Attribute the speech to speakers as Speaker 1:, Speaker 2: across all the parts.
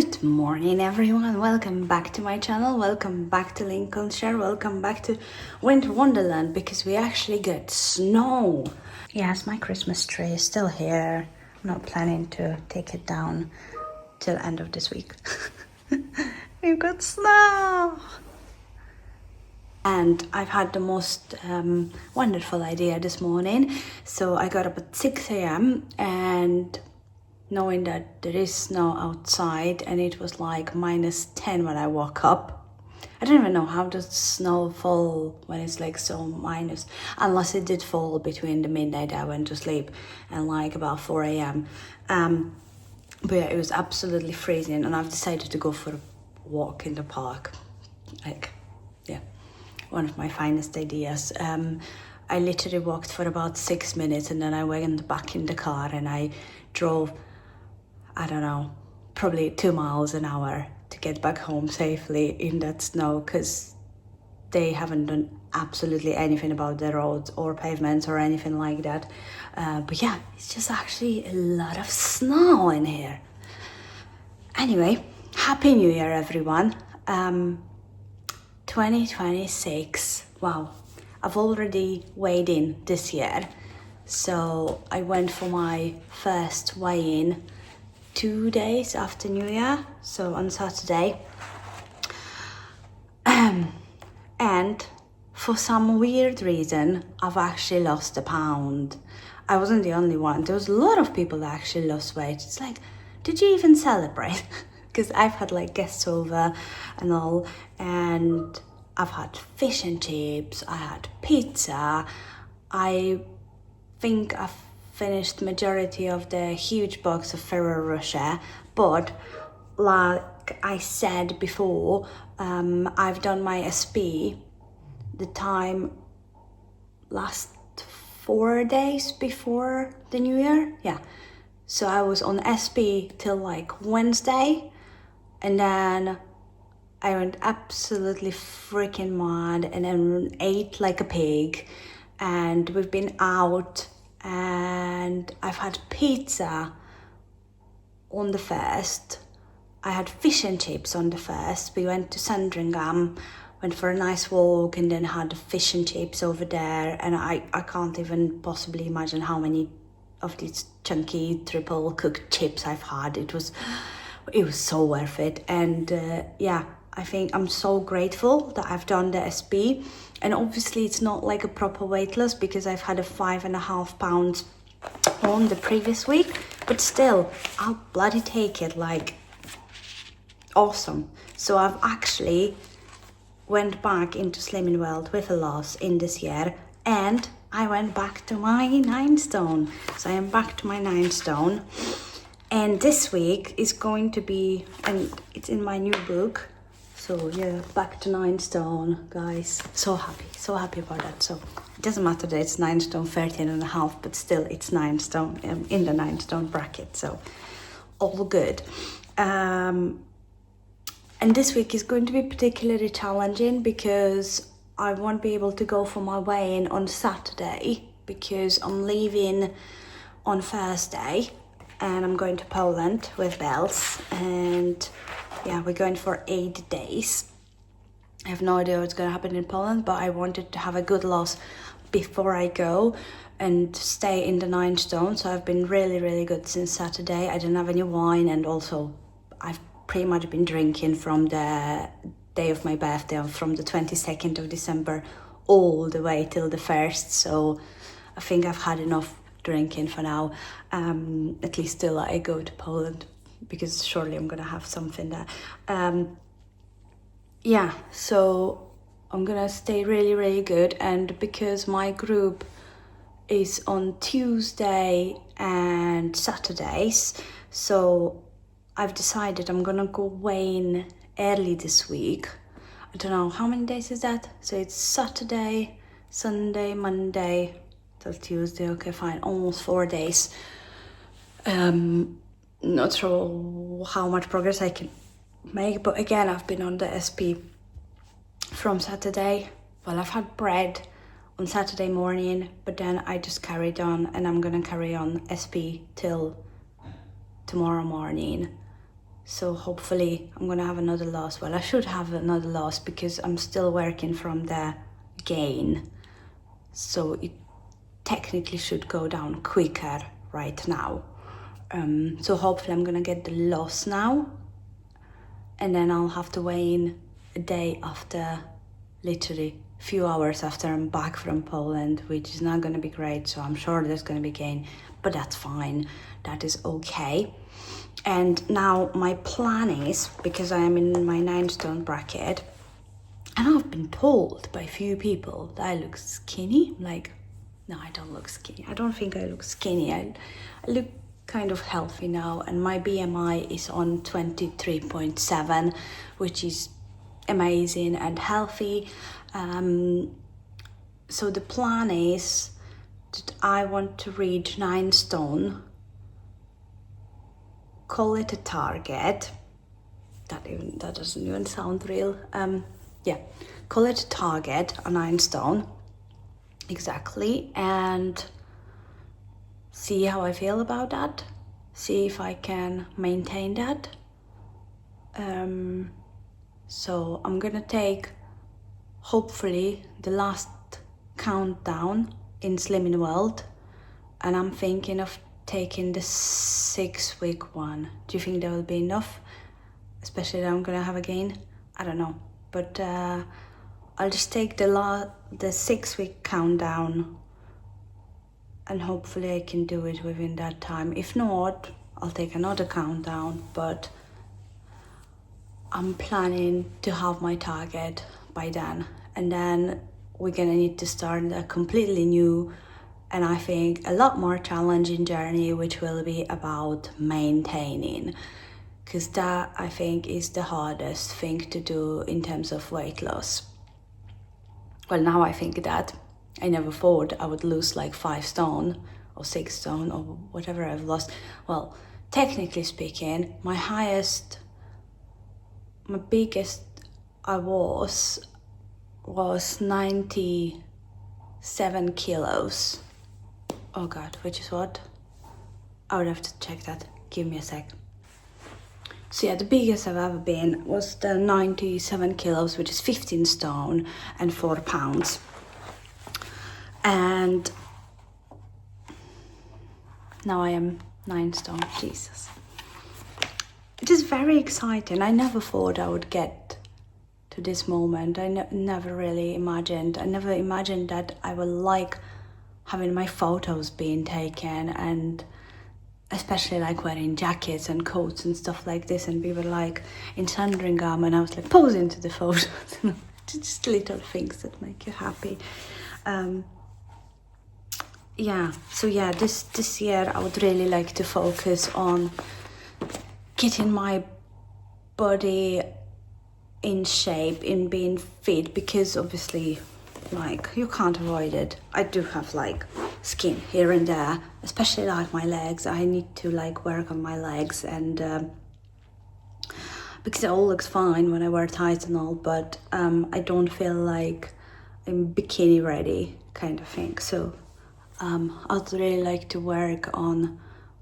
Speaker 1: Good morning everyone, welcome back to my channel, welcome back to Lincolnshire, welcome back to Winter Wonderland because we actually got snow. Yes, my Christmas tree is still here. I'm not planning to take it down till end of this week. We've got snow! And I've had the most wonderful idea this morning. So I got up at 6 a.m. and knowing that there is snow outside and it was like -10 when I woke up. I don't even know how does snow fall when it's like so minus, unless it did fall between the midnight I went to sleep and like about 4 a.m. But yeah, it was absolutely freezing and I've decided to go for a walk in the park. Like, yeah, one of my finest ideas. I literally walked for about 6 minutes and then I went back in the car and I drove, I don't know, probably 2 miles an hour to get back home safely in that snow because they haven't done absolutely anything about the roads or pavements or anything like that. But yeah, it's just actually a lot of snow in here. Anyway, Happy New Year, everyone. 2026, wow. I've already weighed in this year. So I went for my first weigh-in 2 days after New Year, so on Saturday. And for some weird reason, I've actually lost a pound. I wasn't the only one. There was a lot of people that actually lost weight. It's like, did you even celebrate? Because I've had like guests over and all, and I've had fish and chips, I had pizza. I think I've finished majority of the huge box of Ferrero Rocher, but like I said before, I've done my SP the time last 4 days before the New Year. Yeah, so I was on SP till like Wednesday, and then I went absolutely freaking mad and then ate like a pig, and we've been out and I've had pizza on the first. I had fish and chips on the first. We went to Sandringham, went for a nice walk and then had fish and chips over there, and I can't even possibly imagine how many of these chunky triple cooked chips I've had. It was so worth it. And yeah, I think I'm so grateful that I've done the SP. And obviously it's not like a proper weight loss because I've had a 5.5 pounds on the previous week, but still, I'll bloody take it. Like, awesome. So I've actually went back into Slimming World with a loss in this year, and I went back to my 9 stone. So I am back to my 9 stone. And this week is going to be, and it's in my new book. So yeah, back to 9 stone, guys. So happy about that. So it doesn't matter that it's 9 stone 13.5, but still it's 9 stone in the 9 stone bracket. So all good. And this week is going to be particularly challenging because I won't be able to go for my weigh-in on Saturday because I'm leaving on Thursday and I'm going to Poland with Bells, and yeah, we're going for 8 days. I have no idea what's going to happen in Poland, but I wanted to have a good loss before I go and stay in the 9 stone. So I've been really good since Saturday. I didn't have any wine, and also I've pretty much been drinking from the day of my birthday, from the 22nd of December all the way till the 1st. So I think I've had enough drinking for now, at least till I go to Poland, because surely I'm gonna have something there. Yeah, so I'm gonna stay really good, and because my group is on Tuesday and Saturdays, so I've decided I'm gonna go weigh in early this week. I don't know how many days is that, so it's Saturday, Sunday, Monday till Tuesday. Okay, fine, almost 4 days. Not sure how much progress I can make, but again, I've been on the SP from Saturday. Well, I've had bread on Saturday morning, but then I just carried on, and I'm gonna carry on SP till tomorrow morning. So hopefully I'm gonna have another loss. Well, I should have another loss because I'm still working from the gain. So it technically should go down quicker right now. So hopefully I'm gonna get the loss now, and then I'll have to weigh in a day after, literally a few hours after I'm back from Poland, which is not gonna be great. So I'm sure there's gonna be gain, but that's fine. That is okay. And now my plan is, because I am in my 9 stone bracket, and I've been told by a few people that I look skinny. Like, no, I don't look skinny. I don't think I look skinny. I look kind of healthy now, and my BMI is on 23.7, which is amazing and healthy. So the plan is that I want to reach 9 stone, call it a target. That doesn't even sound real. Yeah, call it a target, a 9 stone, exactly, and see how I feel about that. See if I can maintain that. So I'm gonna take, hopefully, the last countdown in slimmingworld, and I'm thinking of taking the 6-week one. Do you think that will be enough? Especially that I'm gonna have a gain? I don't know, but I'll just take the 6-week countdown, and hopefully I can do it within that time. If not, I'll take another countdown, but I'm planning to have my target by then, and then we're gonna need to start a completely new, and I think a lot more challenging journey, which will be about maintaining, because that, I think, is the hardest thing to do in terms of weight loss. Well, now I think that I never thought I would lose like 5 stone or 6 stone or whatever I've lost. Well, technically speaking, my biggest I was 97 kilos. Oh God, which is what? I would have to check that. Give me a sec. So yeah, the biggest I've ever been was the 97 kilos, which is 15 stone and 4 pounds. And now I am 9 stone, Jesus. It is very exciting. I never thought I would get to this moment. I never really imagined. I never imagined that I would like having my photos being taken, and especially like wearing jackets and coats and stuff like this, and people like in Sandringham, and I was like posing to the photos. Just little things that make you happy. Yeah, so yeah, this year I would really like to focus on getting my body in shape, in being fit, because obviously, like, you can't avoid it. I do have like skin here and there, especially like my legs. I need to like work on my legs, and because it all looks fine when I wear tights and all, but I don't feel like I'm bikini ready kind of thing. So I'd really like to work on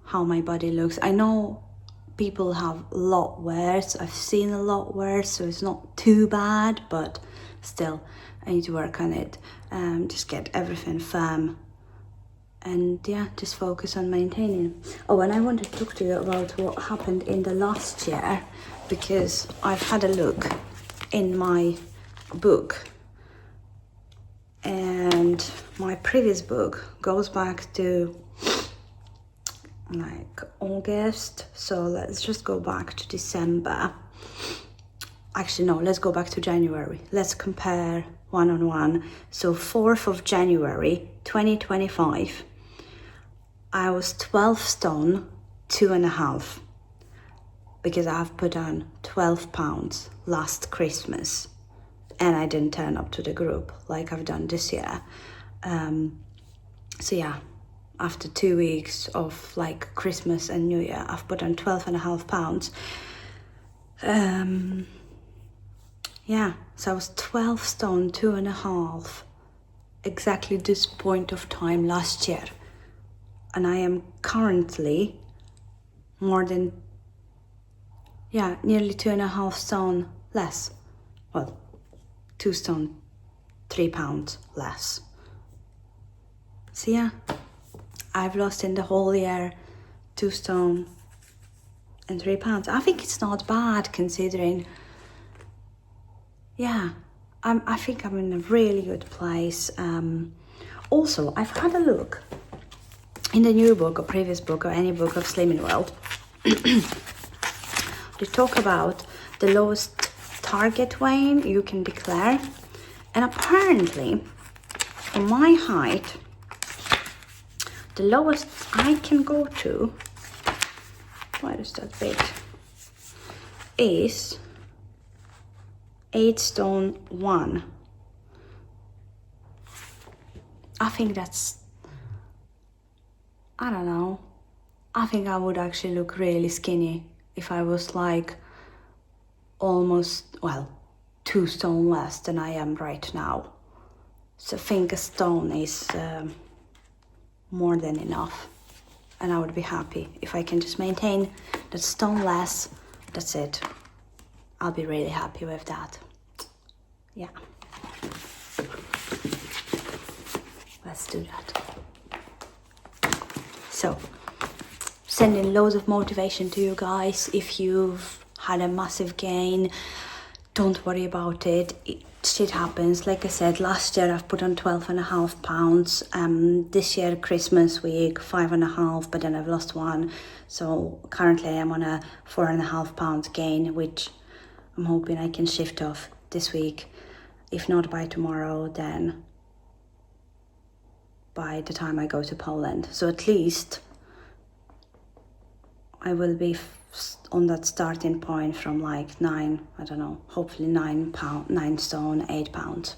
Speaker 1: how my body looks. I know people have a lot worse. I've seen a lot worse, so it's not too bad, but still, I need to work on it. Just get everything firm, and yeah, just focus on maintaining. Oh, and I want to talk to you about what happened in the last year, because I've had a look in my book, and my previous book goes back to like August, so let's just go back to December. Actually no, let's go back to January. Let's compare one-on-one. So 4th of January 2025, I was 12 stone 2.5, because I have put on 12 pounds last Christmas, and I didn't turn up to the group like I've done this year. So yeah, after 2 weeks of like Christmas and New Year, I've put on 12.5 pounds. Yeah, so I was 12 stone 2.5 exactly this point of time last year, and I am currently more than yeah, nearly 2.5 stone less. Well, 2 stone, 3 pounds less. So yeah, I've lost in the whole year 2 stone and 3 pounds. I think it's not bad considering. Yeah, I think I'm in a really good place. Also, I've had a look in the new book or previous book or any book of Slimming World. They talk about the lowest target weight you can declare, and apparently for my height the lowest I can go to, why is that big, is 8 stone 1. I think that's, I don't know, I think I would actually look really skinny if I was like almost, well, 2 stone less than I am right now. So I think a stone is more than enough, and I would be happy if I can just maintain that stone less. That's it. I'll be really happy with that. Yeah, let's do that. So, sending loads of motivation to you guys. If you've had a massive gain, don't worry about it. Shit happens. Like I said, last year I've put on 12.5 pounds. This year Christmas week 5.5, but then I've lost 1. So currently I'm on a 4.5 pounds gain, which I'm hoping I can shift off this week. If not by tomorrow, then by the time I go to Poland. So at least I will be on that starting point from like 9, I don't know, hopefully 9 stone, 8 pounds.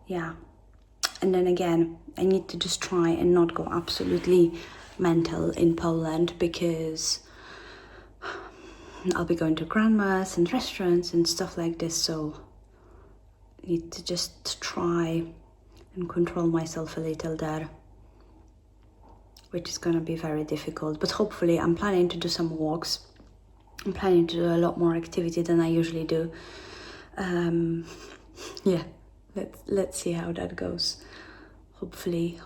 Speaker 1: Yeah. And then again, I need to just try and not go absolutely mental in Poland, because I'll be going to grandma's and restaurants and stuff like this. So I need to just try and control myself a little there, which is going to be very difficult. But hopefully I'm planning to do some walks. I'm planning to do a lot more activity than I usually do. Yeah, let's see how that goes. Hopefully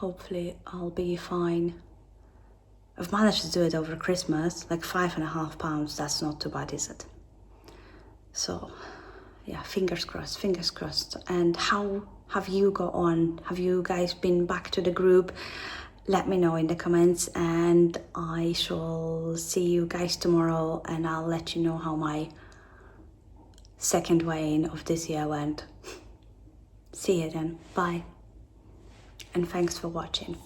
Speaker 1: I'll be fine. I've managed to do it over Christmas, like 5.5 pounds. That's not too bad, is it? So yeah, fingers crossed. And how have you got on? Have you guys been back to the group? Let me know in the comments, and I shall see you guys tomorrow, and I'll let you know how my second weigh-in of this year went. See you then. Bye. And thanks for watching.